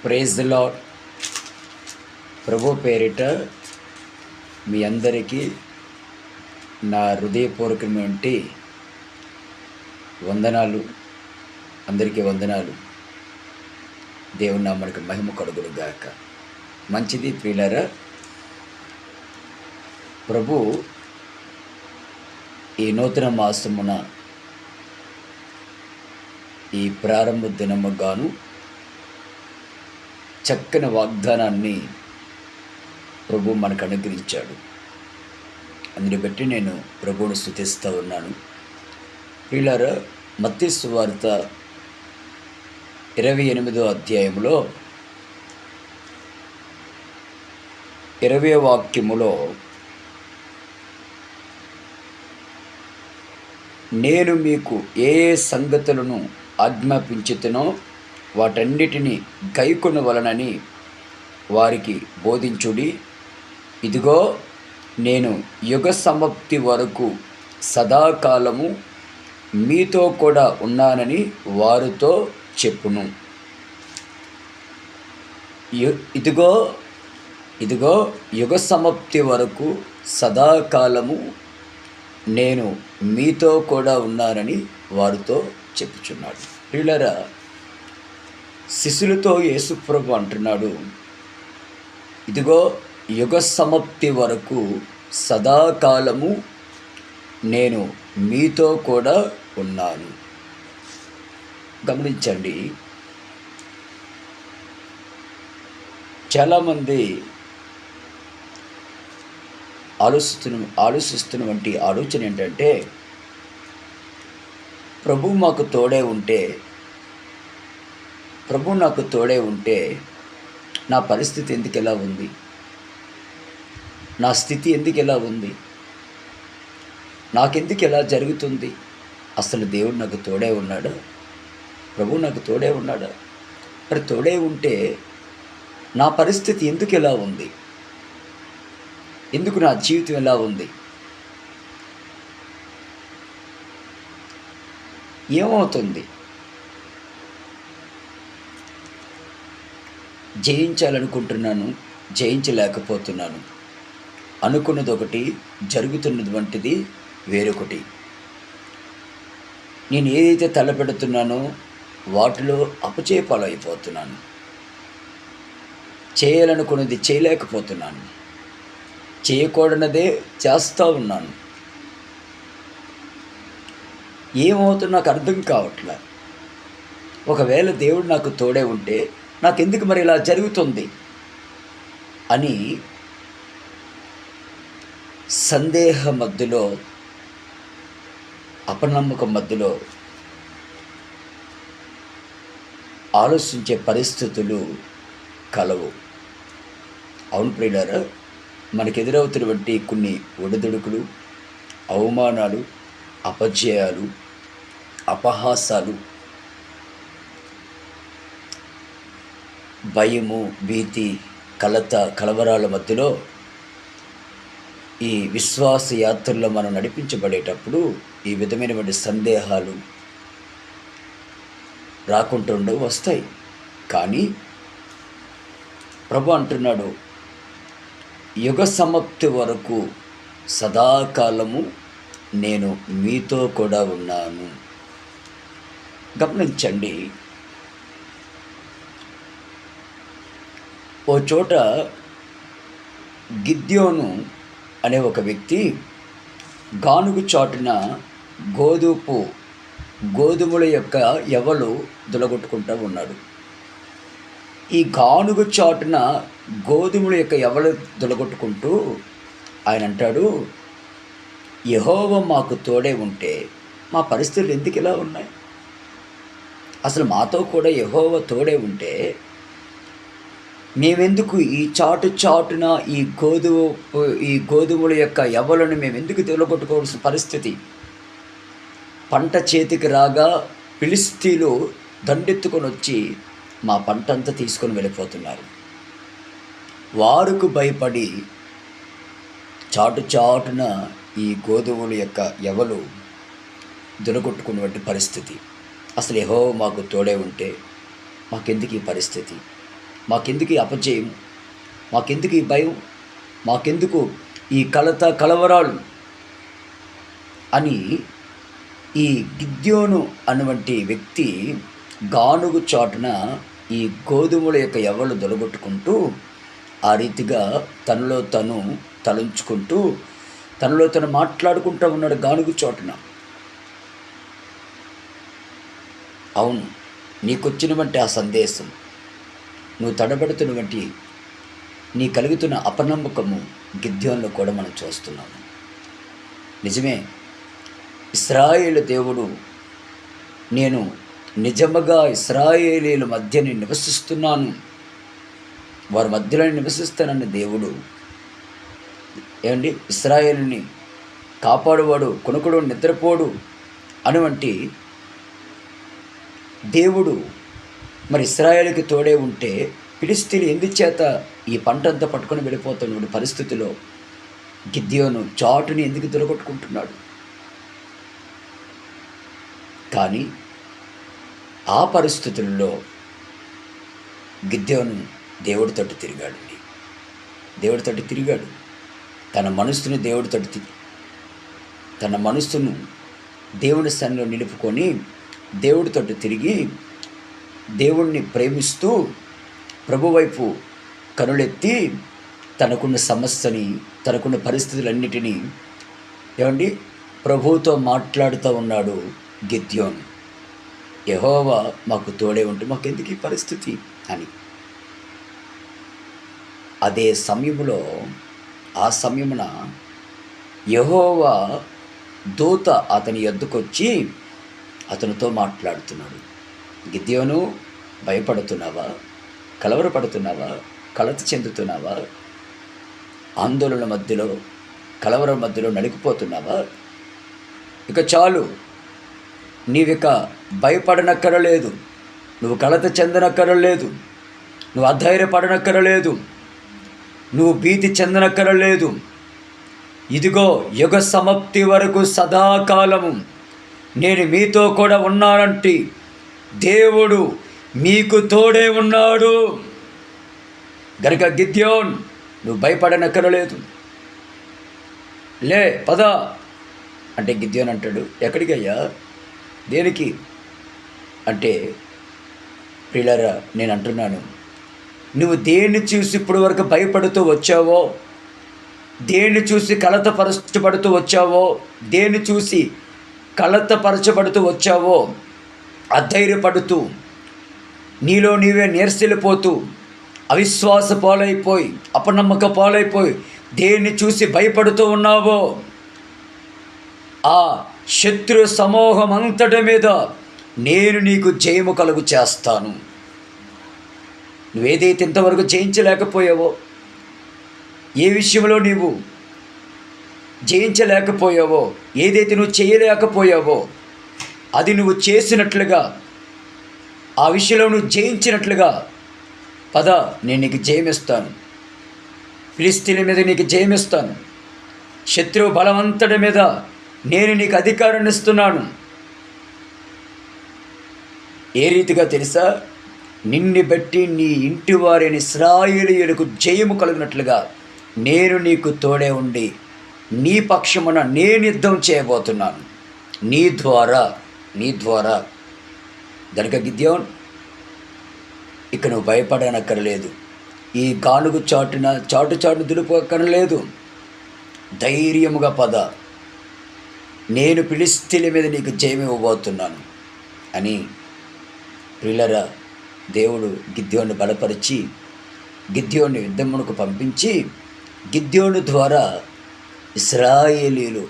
Praise the lord. ప్రభు పేరిట మీ అందరికీ నా హృదయపూర్వకమైనటువంటి వందనాలు. అందరికీ వందనాలు. దేవుని నామమునకు మహిమ కలుగును గాక. మంచిది ప్రియులారా, ప్రభు ఈ నూతన మాసమున ఈ ప్రారంభ దినముగాను చక్కని వాగ్దానాన్ని ప్రభు మనకు అనుగ్రహించాడు. అందుని బట్టి నేను ప్రభువును స్తుతిస్తూ ఉన్నాను. ప్రియులారా, మత్తయి సువార్త 28వ అధ్యాయంలో 20వ వాక్యములో, నేను మీకు ఏ సంగతులను ఆజ్ఞాపించుతునో వాటన్నిటినీ గైకొనవలనని వారికి బోధించుడి. ఇదిగో నేను యుగ సమాప్తి వరకు సదాకాలము మీతో కూడా ఉన్నానని వారితో చెప్పును. ఇదిగో యుగ సమాప్తి వరకు సదాకాలము నేను మీతో కూడా ఉన్నానని వారితో చెప్పుచున్నాడు. ప్రియులారా, శిష్యులతో యేసుప్రభు అంటున్నాడు, ఇదిగో యుగ సమాప్తి వరకు సదాకాలము నేను మీతో కూడా ఉన్నాను. గమనించండి, చాలామంది ఆలోచిస్తున్న వంటి ఆలోచన ఏంటంటే, ప్రభు నాకు తోడే ఉంటే నా పరిస్థితి ఎందుకు ఎలా ఉంది, నా స్థితి ఎందుకు ఎలా ఉంది, నాకెందుకు ఎలా జరుగుతుంది, అసలు దేవుడు నాకు తోడే ఉన్నాడా, ప్రభు నాకు తోడే ఉన్నాడా, మరి తోడే ఉంటే నా పరిస్థితి ఎందుకు ఎలా ఉంది, ఎందుకు నా జీవితం ఎలా ఉంది, ఏమవుతుంది, జయించాలనుకుంటున్నాను, జయించలేకపోతున్నాను, అనుకున్నది ఒకటి, జరుగుతున్నది వంటిది వేరొకటి. నేను ఏదైతే తలపెడుతున్నానో వాటిలో అపచేపాలైపోతున్నాను, చేయాలనుకున్నది చేయలేకపోతున్నాను, చేయకూడనదే చేస్తూ ఉన్నాను. ఏమవుతుందో నాకు అర్థం కావట్లే. ఒకవేళ దేవుడు నాకు తోడే ఉంటే నాకెందుకు మరి ఇలా జరుగుతుంది అని సందేహ మధ్యలో, అపనమ్మకం మధ్యలో ఆలోచించే పరిస్థితులు కలవు. అవును ప్రియులారా, మనకు ఎదురవుతున్నటువంటి కొన్ని ఒడిదుడుకులు, అవమానాలు, అపజయాలు, అపహాసాలు, భయము, భీతి, కలవరాల మధ్యలో ఈ విశ్వాస యాత్రలో మనం నడిపించబడేటప్పుడు ఈ విధమైనటువంటి సందేహాలు రాకుండా వస్తాయి. కానీ ప్రభు అంటున్నాడు, యుగ సమాప్తి వరకు సదాకాలము నేను మీతో కూడా ఉన్నాను. గమనించండి, ఓ చోట గిద్యోను అనే ఒక వ్యక్తి గానుగు చాటున గోధుమల యొక్క ఎవలు దులగొట్టుకుంటూ ఉన్నాడు. ఈ గానుగు చాటున గోధుమల యొక్క ఎవలు దులగొట్టుకుంటూ ఆయన అంటాడు, యెహోవా మాకు తోడే ఉంటే మా పరిస్థితులు ఎందుకు ఇలా ఉన్నాయి, అసలు మాతో కూడా యెహోవా తోడే ఉంటే మేమెందుకు ఈ చాటున ఈ గోధుమల యొక్క ఎవలను మేమెందుకు తొలగొట్టుకోవాల్సిన పరిస్థితి, పంట చేతికి రాగా ఫిలిష్తీయులు దండెత్తుకొని వచ్చి మా పంట అంతా తీసుకొని వెళ్ళిపోతున్నారు. వారికి భయపడి చాటున ఈ గోధుమల యొక్క ఎవలు దులగొట్టుకున్నటువంటి పరిస్థితి. అసలు యెహోవా మాకు తోడే ఉంటే మాకెందుకు ఈ పరిస్థితి, మాకెందుకు ఈ అపజయం, మాకెందుకు ఈ భయం, మాకెందుకు ఈ కలవరాలు అని ఈ గిద్యోను అటువంటి వ్యక్తి గానుగు చాటున ఈ గోధుమల యొక్క ఎవళ్ళు దొలగొట్టుకుంటూ ఆ రీతిగా తనలో తను తలంచుకుంటూ తనలో తను మాట్లాడుకుంటూ ఉన్నాడు గానుగు చాటున. అవును, నీకొచ్చినటువంటి ఆ సందేశం, నువ్వు తడబడుతున్నటువంటి నీ కలుగుతున్న అపనమ్మకము గిద్యోనులో కూడా మనం చూస్తున్నాము. నిజమే, ఇశ్రాయేలు దేవుడు, నేను నిజముగా ఇశ్రాయేలీల మధ్య నేను నివసిస్తున్నాను, వారి మధ్యలో నివసిస్తానన్న దేవుడు, ఏమండి, ఇశ్రాయేలుని కాపాడువాడు, కొనుకుడు, నిద్రపోడు అటువంటి దేవుడు మరి ఇశ్రాయేలుకి తోడే ఉంటే ఫిలిష్తీయులు ఎందుచేత ఈ పంటంతా పట్టుకొని వెళ్ళిపోతున్న పరిస్థితిలో గిద్యోను చాటుని ఎందుకు దొరకొట్టుకుంటున్నాడు? కానీ ఆ పరిస్థితుల్లో గిద్యోను దేవుడితోటి తిరిగాడండి. దేవుడితోటి తిరిగాడు. తన మనస్సును దేవుడితోటి తన మనస్సును దేవుని సన్నిధిలో నిలుపుకొని దేవుడితోటి తిరిగి దేవుణ్ణి ప్రేమిస్తూ ప్రభు వైపు కనులెత్తి తనకున్న సమస్యని, తనకున్న పరిస్థితులన్నిటినీ ఏమండి ప్రభువుతో మాట్లాడుతూ ఉన్నాడు గిద్యోను. యెహోవా మాకు తోడే ఉంటే మాకెందుకు ఈ పరిస్థితి అని. అదే సమయంలో ఆ సమయమున యెహోవా దూత అతని యొద్దకొచ్చి అతనితో మాట్లాడుతున్నాడు. గిద్యోను, భయపడుతున్నావా? కలవరపడుతున్నావా? కలత చెందుతున్నావా? ఆందోళన మధ్యలో, కలవరం మధ్యలో నలిగిపోతున్నావా? ఇక చాలు, నీవిక భయపడనక్కరలేదు, నువ్వు కలత చెందనక్కరలేదు, నువ్వు అధైర్యపడనక్కరలేదు, నువ్వు భీతి చెందనక్కరలేదు. ఇదిగో యుగ సమాప్తి వరకు సదాకాలము నేను మీతో కూడా ఉన్నానంటే దేవుడు మీకు తోడే ఉన్నాడు. గనుక గిద్యోన్, నువ్వు భయపడనక్కరలేదు, లే పద అంటే గిద్యోన్ అంటాడు, ఎక్కడికి అయ్యా, దేనికి అంటే, ప్రియులారా నేను అంటున్నాను, నువ్వు దేన్ని చూసి ఇప్పటి వరకు భయపడుతూ వచ్చావో, దేన్ని చూసి కలతపరచబడుతూ వచ్చావో, దేన్ని చూసి కలతపరచబడుతూ వచ్చావో, అధైర్యపడుతూ నీలో నీవే నీరసిల్లిపోతూ అవిశ్వాస పాలైపోయి అపనమ్మక పాలైపోయి దేన్ని చూసి భయపడుతూ ఉన్నావో, ఆ శత్రు సమూహం అంతటి మీద నేను నీకు జయము కలుగు చేస్తాను. నువ్వేదైతే ఇంతవరకు జయించలేకపోయావో, ఏ విషయంలో నీవు జయించలేకపోయావో, ఏదైతే నువ్వు చేయలేకపోయావో అది నువ్వు చేసినట్లుగా, ఆ విషయంలో నువ్వు జయించినట్లుగా పద, నేను నీకు జయమిస్తాను. ఫిలిష్తీయుల మీద నీకు జయమిస్తాను. శత్రువు బలవంతుడి మీద నేను నీకు అధికారాన్ని ఇస్తున్నాను. ఏ రీతిగా తెలుసా? నిన్ను బట్టి నీ ఇంటి వారిని ఇశ్రాయేలీయులకు జయము కలిగినట్లుగా నేను నీకు తోడే ఉండి నీ పక్షమున నేను యుద్ధం చేయబోతున్నాను, నీ ద్వారా. గనుక గిద్యోన్, ఇక నువ్వు భయపడనక్కర్లేదు, ఈ గానుగు చాటు దులుపక్కర్లేదు, ధైర్యముగా పద, నేను ఫిలిష్తీయుల మీద నీకు జయమివ్వబోతున్నాను అని ప్రియులారా దేవుడు గిద్యోను బలపరిచి గిద్యోను యుద్ధమునకు పంపించి గిద్యోను ద్వారా ఇశ్రాయేలీయులు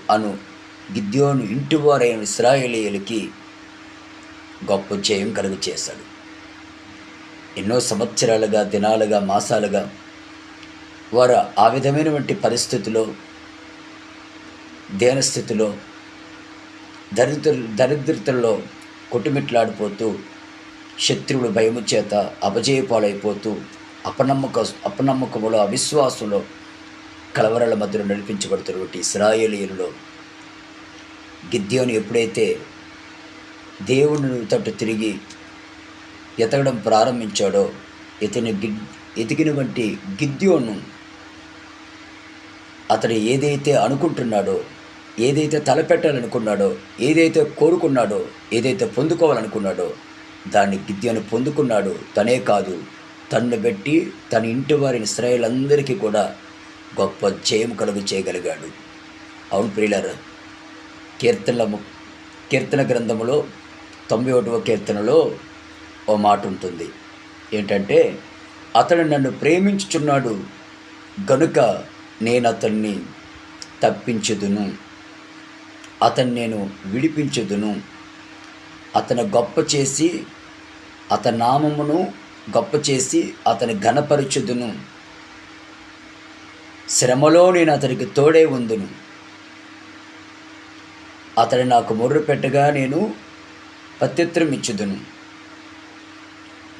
గిద్యోను ఇంటివారైన ఇశ్రాయేలీయులకి గొప్ప జయం కలుగు చేశాడు. ఎన్నో సంవత్సరాలుగా, దినాలుగా, మాసాలుగా వారు ఆ విధమైనటువంటి పరిస్థితిలో, దేనస్థితిలో, దరిద్రతల్లో కొట్టుమిట్లాడిపోతూ, శత్రువుల భయము చేత అపజయపాలైపోతూ, అపనమ్మకములో, అవిశ్వాసంలో, కలవరాల మధ్యలో నడిపించబడుతున్నటువంటి ఇశ్రాయేలీయులలో గిద్యోను ఎప్పుడైతే దేవుని తట్టు తిరిగి ఎతకడం ప్రారంభించాడో ఇతని ఎతికిన వంటి గిద్యోను అతడు ఏదైతే అనుకుంటున్నాడో, ఏదైతే తలపెట్టాలనుకున్నాడో, ఏదైతే కోరుకున్నాడో, ఏదైతే పొందుకోవాలనుకున్నాడో దాన్ని గిద్యోను పొందుకున్నాడు. తనే కాదు, తన్ను బట్టి తన ఇంటి వారిని ఇశ్రాయేలందరికీ కూడా గొప్ప జయం కలుగు చేయగలిగాడు. అవును ప్రియులారా, కీర్తన గ్రంథములో 91వ కీర్తనలో ఓ మాట ఉంటుంది. ఏంటంటే, అతడు నన్ను ప్రేమించుచున్నాడు గనుక నేను అతన్ని తప్పించుదును, అతన్ని నేను విడిపించుదును, అతను గొప్ప చేసి అతని నామమును గొప్ప చేసి అతని ఘనపరచుదును, శ్రమలో నేను అతనికి తోడే ఉందును, అతడు నాకు మొర్రు పెట్టగా నేను ప్రత్యుత్తరం ఇచ్చుదును,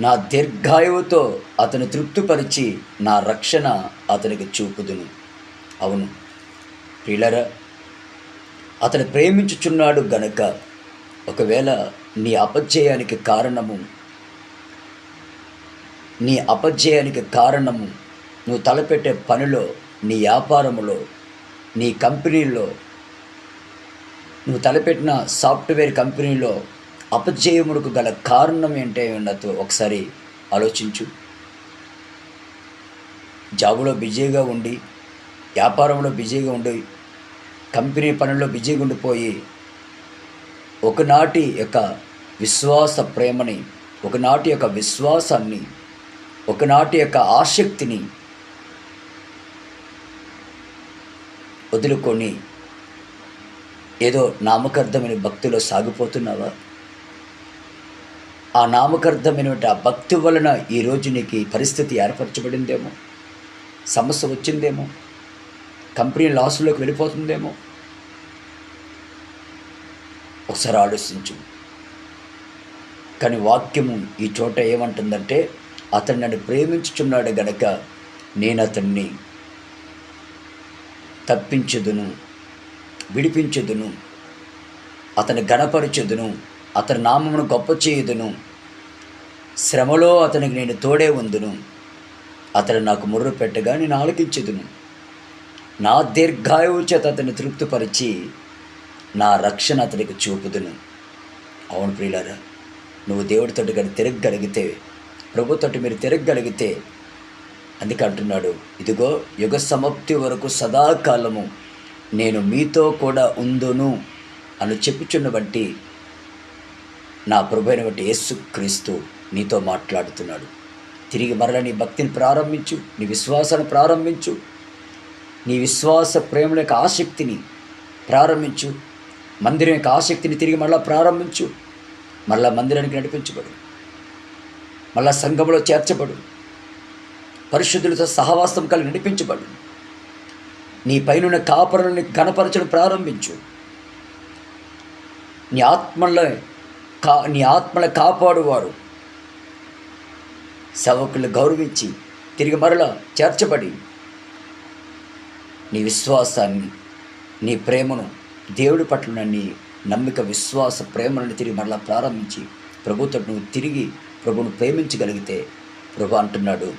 నా దీర్ఘాయువుతో అతను తృప్తిపరిచి నా రక్షణ అతనికి చూపుదును. అవును ప్రియులారా, అతను ప్రేమించుచున్నాడు గనక ఒకవేళ నీ అపజయానికి కారణము నువ్వు తలపెట్టే పనిలో, నీ వ్యాపారములో, నీ కంపెనీలో, నువ్వు తలపెట్టిన సాఫ్ట్వేర్ కంపెనీలో అపజయములకు గల కారణం ఏంటో ఉన్నదో ఒకసారి ఆలోచించు. జాబులో బిజీగా ఉండి, వ్యాపారంలో బిజీగా ఉండి, కంపెనీ పనుల్లో బిజీగా ఉండిపోయి ఒకనాటి యొక్క విశ్వాస ప్రేమని, ఒకనాటి యొక్క విశ్వాసాన్ని, ఒకనాటి యొక్క ఆసక్తిని వదులుకొని ఏదో నామకార్థమైన భక్తిలో సాగిపోతున్నావా? ఆ నామకార్థమైన ఆ భక్తి వలన ఈరోజు నీకు పరిస్థితి ఏర్పరచబడిందేమో, సమస్య వచ్చిందేమో, కంపెనీ లాస్లోకి వెళ్ళిపోతుందేమో. ఒకసారి ఆలోచించు. కానీ వాక్యము ఈ చోట ఏమంటుందంటే, అతను నన్ను ప్రేమించుచున్నాడు గనక నేను అతన్ని తప్పించుదును, విడిపించుదును, అతని ఘనపరచుదును, అతని నామమును గొప్ప చేయుదును, శ్రమలో అతనికి నేను తోడే ఉందును, అతను నాకు మొర్రు పెట్టగా నేను ఆలకించుదును, నా దీర్ఘాయువు చేత అతన్ని తృప్తిపరిచి నా రక్షణ అతనికి చూపుదును. అవును ప్రియులారా, నువ్వు దేవుడితోటి కానీ తిరగగలిగితే, ప్రభుతోటి మీరు తిరగగలిగితే, అందుకే అంటున్నాడు, ఇదిగో యుగ సమాప్తి వరకు సదాకాలము నేను మీతో కూడా ఉందును అని చెప్పుచున్న బట్టి నా ప్రభు అయిన బట్టి యేసుక్రీస్తు నీతో మాట్లాడుతున్నాడు. తిరిగి మరలా నీ భక్తిని ప్రారంభించు, నీ విశ్వాసాన్ని ప్రారంభించు, నీ విశ్వాస ప్రేమల యొక్క ఆసక్తిని ప్రారంభించు, మందిరం యొక్క ఆసక్తిని తిరిగి మళ్ళా ప్రారంభించు, మళ్ళా మందిరానికి నడిపించబడు, మళ్ళా సంఘంలో చేర్చబడు, పరిశుద్ధులతో సహవాసం కలిగి నడిపించబడు, నీ పైన కాపరులని ఘనపరచడం ప్రారంభించు, నీ ఆత్మల కాపాడువారు సేవకులను గౌరవించి తిరిగి మరలా చేర్చబడి నీ విశ్వాసాన్ని, నీ ప్రేమను, దేవుడి పట్ల నీ నమ్మిక, విశ్వాస ప్రేమలను తిరిగి మరలా ప్రారంభించి ప్రభుతో నువ్వు తిరిగి ప్రభువును ప్రేమించగలిగితే, ప్రభు అంటున్నాడు,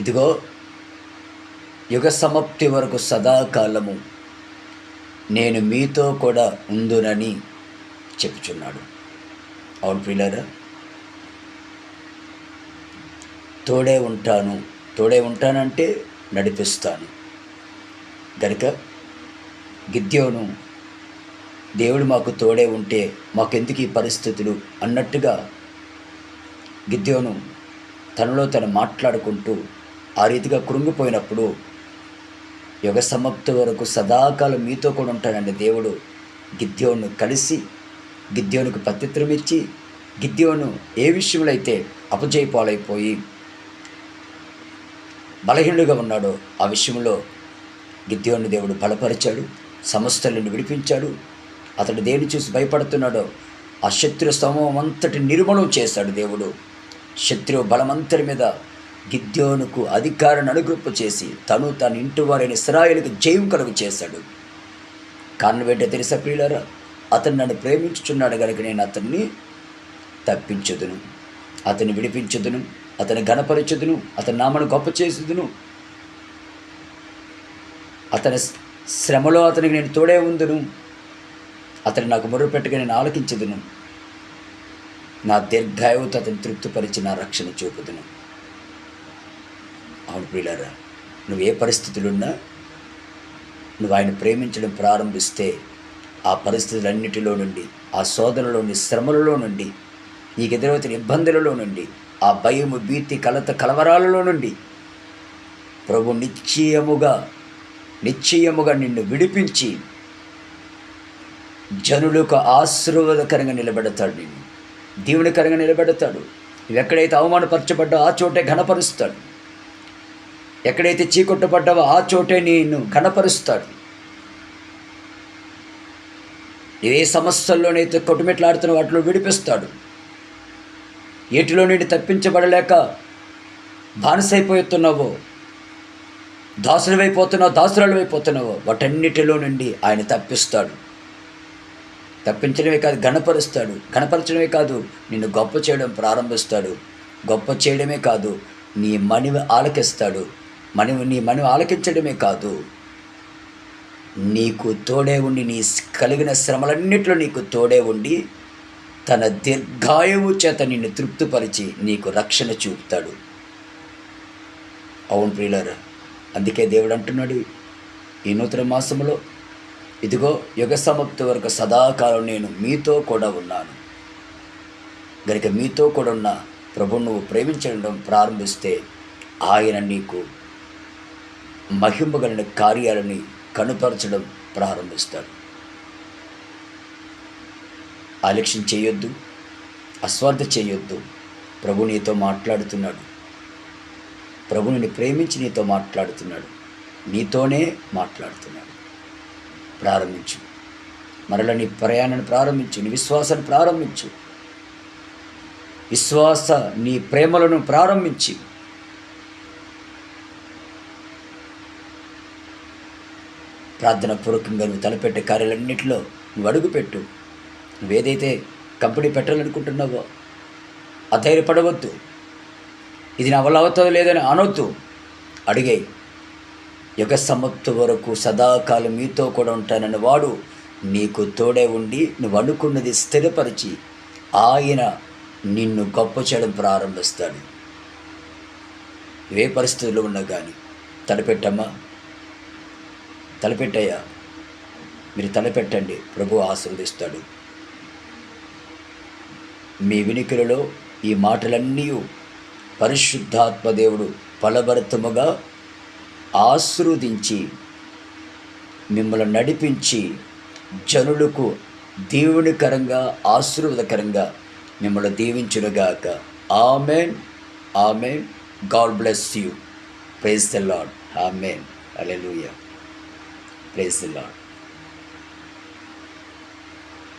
ఇదిగో యుగ సమాప్తి వరకు సదాకాలము నేను మీతో కూడా ఉందునని చెప్పుచున్నాడు. అవును ప్రియులారా, తోడే ఉంటానంటే నడిపిస్తాను గనుక గిద్యోను దేవుడు మాకు తోడే ఉంటే మాకెందుకు ఈ పరిస్థితులు అన్నట్టుగా గిద్యోను తనలో తను మాట్లాడుకుంటూ ఆ రీతిగా కృంగిపోయినప్పుడు, యుగ సమాప్తి వరకు సదాకాలం మీతో కూడా ఉంటానండి దేవుడు గిద్యోను కలిసి గిద్యోనుకు ప్రత్యుత్తరం ఇచ్చి, గిద్యోను ఏ విషయంలో అయితే అపజయపాలైపోయి బలహీనుడిగా ఉన్నాడో ఆ విషయంలో గిద్యోను దేవుడు బలపరిచాడు, సమస్తలను విడిపించాడు. అతడు దేని చూసి భయపడుతున్నాడో ఆ శత్రు సమూహం అంతటి నిర్మూలన చేశాడు దేవుడు. శత్రువు బలమంతరి మీద గిద్యోనుకు అధికారాన్ని అనుగ్రహింప చేసి తన ఇంటి వారైన ఇశ్రాయేలుకు జయం కలుగు చేశాడు. కారణం ఏంటో తెలుసా ప్రియులారా, అతను నన్ను ప్రేమించుచున్నాడు కనుక నేను అతన్ని తప్పించుదును, అతన్ని విడిపించుదును, అతని ఘనపరచుదును, అతని నామను గొప్ప చేసుదును. అతని శ్రమలో అతనికి నేను తోడే ఉందును. అతను నాకు మొర్రపెట్టుగా నేను ఆలకించదును. నా దీర్ఘాయువుతో అతను తృప్తిపరిచి నా రక్షణ చూపుదును. అవును ప్రియులారా, నువ్వు ఏ పరిస్థితులున్నా నువ్వు ఆయన ప్రేమించడం ప్రారంభిస్తే ఆ పరిస్థితులన్నిటిలో నుండి, ఆ శోధనలోని శ్రమలలో నుండి, నీకు ఎదురవుతున్న ఇబ్బందులలో నుండి, ఆ భయము, భీతి, కలత, కలవరాలలో నుండి ప్రభు నిశ్చయముగా నిన్ను విడిపించి జనులకు ఆశీర్వాదకరంగా నిలబెడతాడు. నిన్ను దీవెనకరంగా నిలబెడతాడు. నువ్వు ఎక్కడైతే అవమానపరచబడ్డావో ఆ చోటే ఘనపరుస్తాడు. ఎక్కడైతే చీకొట్టబడ్డావో ఆ చోటే నిన్ను ఘనపరుస్తాడు. ఏ సమస్యల్లోనైతే కొట్టుమిట్లాడుతున్న వాటిలో విడిపిస్తాడు. ఏటిలో నుండి తప్పించబడలేక బానిసైపోతున్నావో, దాసురాలైపోతున్నావో వాటన్నిటిలో నుండి ఆయన తప్పిస్తాడు. తప్పించడమే కాదు, ఘనపరచడమే కాదు, నిన్ను గొప్ప చేయడం ప్రారంభిస్తాడు. గొప్ప చేయడమే కాదు, నీ మనవి ఆలకిస్తాడు. నీ మనవి ఆలకించడమే కాదు, నీకు తోడే ఉండి, నీ కలిగిన శ్రమలన్నింటిలో నీకు తోడే ఉండి తన దీర్ఘాయువు చేత నిన్ను తృప్తిపరిచి నీకు రక్షణ చూపుతాడు. అవును ప్రియులారా, అందుకే దేవుడు అంటున్నాడు ఈ నూతన మాసములో, ఇదిగో యుగ సమాప్తి వరకు సదాకాలం నేను మీతో కూడా ఉన్నాను. గనుక మీతో కూడా ఉన్న ప్రభువు నువ్వు ప్రేమించడం ప్రారంభిస్తే ఆయన నీకు మహిమగలిగిన కార్యాలని కనుపరచడం ప్రారంభిస్తాడు. ఆలక్ష్యం చేయొద్దు, అస్వార్థ చేయొద్దు. ప్రభు నీతో మాట్లాడుతున్నాడు. ప్రభు నిన్ను ప్రేమించి నీతో మాట్లాడుతున్నాడు. నీతోనే మాట్లాడుతున్నాడు. ప్రారంభించు. మరలా నీ ప్రయాణాన్ని ప్రారంభించు. నీ విశ్వాసాన్ని ప్రారంభించు. నీ ప్రేమలను ప్రారంభించి ప్రార్థన పూర్వకంగా నువ్వు తలపెట్టే కార్యాలన్నింటిలో నువ్వు అడుగుపెట్టు. నువ్వేదైతే కంపెనీ పెట్టాలనుకుంటున్నావో అధైర్యపడవద్దు. ఇది నా వల్ల అవుతుందో లేదని అనొద్దు. అడిగే. యుగ సమాప్తి వరకు సదాకాలం మీతో కూడా ఉంటానన్న వాడు నీకు తోడే ఉండి నువ్వు అనుకున్నది స్థిరపరిచి ఆయన నిన్ను గొప్ప చేయడం ప్రారంభిస్తాడు. ఏ పరిస్థితుల్లో ఉన్నా కానీ తలపెట్టమ్మా, తలపెట్టయ్యా, మీరు తలపెట్టండి. ప్రభు ఆశీర్వదిస్తాడు. మీ వినికిలలో ఈ మాటలన్నీ పరిశుద్ధాత్మ దేవుడు ఫలభరితముగా ఆశీర్వదించి మిమ్మల్ని నడిపించి జనులకు దీవెనకరంగా, ఆశీర్వాదకరంగా మిమ్మల్ని దీవించునుగాక. Amen, amen. God bless you. Praise the Lord. Amen. Hallelujah. Praise the Lord.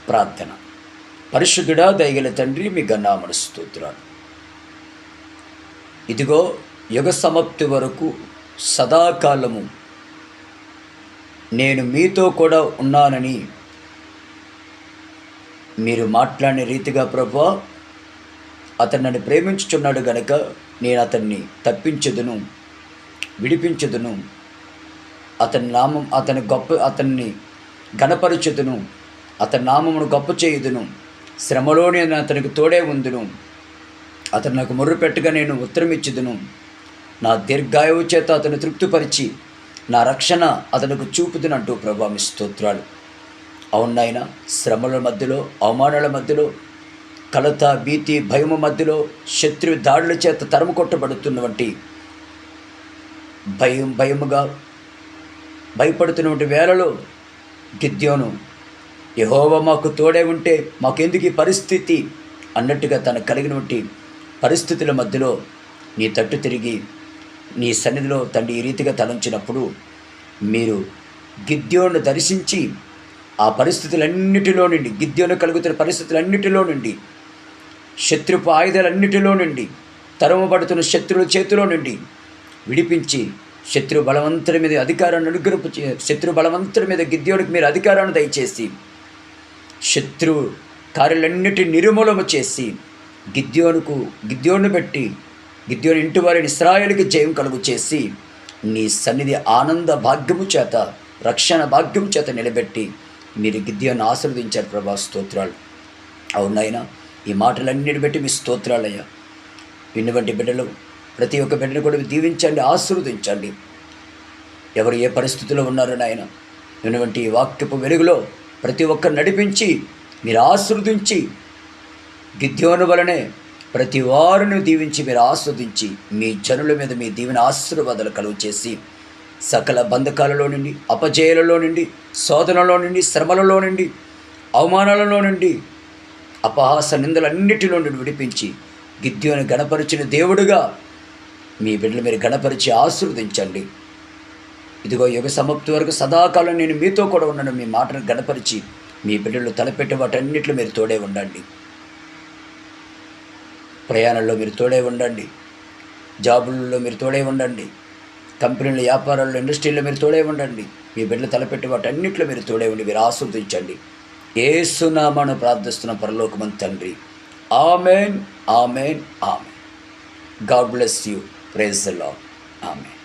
ప్రార్థన. పరిశుద్ధుడా, దయగల తండ్రి, మీ ఘననామమునకు స్తోత్రాలు. ఇదిగో యుగ సమాప్తి వరకు సదాకాలము నేను మీతో కూడా ఉన్నానని మీరు మాట్లాడిన రీతిగా ప్రభువా, అతను నన్ను ప్రేమించుచున్నాడు గనక నేను అతన్ని తప్పించదును, విడిపించదును, అతన్ని ఘనపరచుదును, అతని నామమును గొప్ప చేయుదును, శ్రమలో నేను అతనికి తోడే ఉందును, అతను నాకు మొర్రపెట్టుగా నేను ఉత్తరం ఇచ్చుదును, నా దీర్ఘాయువు చేత అతను తృప్తిపరిచి నా రక్షణ అతనికి చూపుతున్నట్టు ప్రభువా మీ స్తోత్రాలు. అవునాయన, శ్రమల మధ్యలో, అవమానాల మధ్యలో, కలత, భీతి, భయము మధ్యలో, శత్రు దాడుల చేత తరుము కొట్టబడుతున్నటువంటి భయముగా భయపడుతున్నటువంటి వేళలో గిద్యోను, యెహోవా మాకు తోడే ఉంటే మాకెందుకు ఈ పరిస్థితి అన్నట్టుగా తనకు కలిగినటువంటి పరిస్థితుల మధ్యలో నీ తట్టు తిరిగి నీ సన్నిధిలో తండ్రి ఈ రీతిగా తలంచినప్పుడు మీరు గిద్యోను దర్శించి ఆ పరిస్థితులన్నిటిలో నుండి, గిద్యోను కలుగుతున్న పరిస్థితులన్నిటిలో నుండి, శత్రుపు ఆయుధాలన్నిటిలో నుండి, తరుమబడుతున్న శత్రువుల చేతిలో నుండి విడిపించి శత్రు బలవంతుడి మీద అధికారాన్ని శత్రు బలవంతుడి మీద గిద్యోనికి మీరు అధికారాన్ని దయచేసి శత్రువు కార్యాలన్నిటిని నిర్మూలన చేసి గిద్యోను పెట్టి గిద్యోని ఇంటి వారిని ఇశ్రాయేలుకి జయం కలుగు చేసి నీ సన్నిధి ఆనంద భాగ్యము చేత రక్షణ భాగ్యము చేత నిలబెట్టి మీరు గిద్యోని ఆశీర్వదించారు ప్రభా, స్తోత్రాలు. అవునాయన, ఈ మాటలన్నిటి బట్టి మీ స్తోత్రాలయ్యా. విన్నవంటి బిడ్డలు ప్రతి ఒక్క బిడ్డను కూడా దీవించండి, ఆశీర్వదించండి. ఎవరు ఏ పరిస్థితిలో ఉన్నారో నాయన, విన్నవంటి ఈ వాక్యపు వెలుగులో ప్రతి ఒక్కరు నడిపించి మీరు ఆశీర్వదించి గిద్యోను వలనే ప్రతి వారిని దీవించి మీరు ఆస్వాదించి మీ జనుల మీద మీ దీవెన ఆశీర్వాదాలు కలుగు చేసి సకల బంధకాలలో నుండి, అపజయాలలో నుండి, శోధనలో నుండి, శ్రమలలో నుండి, అవమానాలలో నుండి, అపహాస నిందలన్నిటిలో నుండి విడిపించి గిద్యోను గణపరిచిన దేవుడుగా మీ బిడ్డలు మీరు గణపరిచి ఆశీర్వదించండి. ఇదిగో యుగ సమాప్తి వరకు సదాకాలం నేను మీతో కూడా ఉన్నాను. మీ మాటను గణపరిచి మీ బిడ్డలు తలపెట్టి వాటన్నిటిలో మీరు తోడే ఉండండి. ప్రయాణంలో మీరు తోడే ఉండండి, జాబులలో మీరు తోడే ఉండండి, కంపెనీల వ్యాపారాల్లో ఇండస్ట్రీలో మీరు తోడే ఉండండి. మీ బిడ్డలు తలపెట్టి వాటన్నిటిలో మీరు తోడే ఉండి మీరు ఆస్వాదించండి. యేసు నామమున ప్రార్థిస్తున్న పరలోకమందు తండ్రి, amen, amen, amen. God bless you. Praise the Lord. Amen.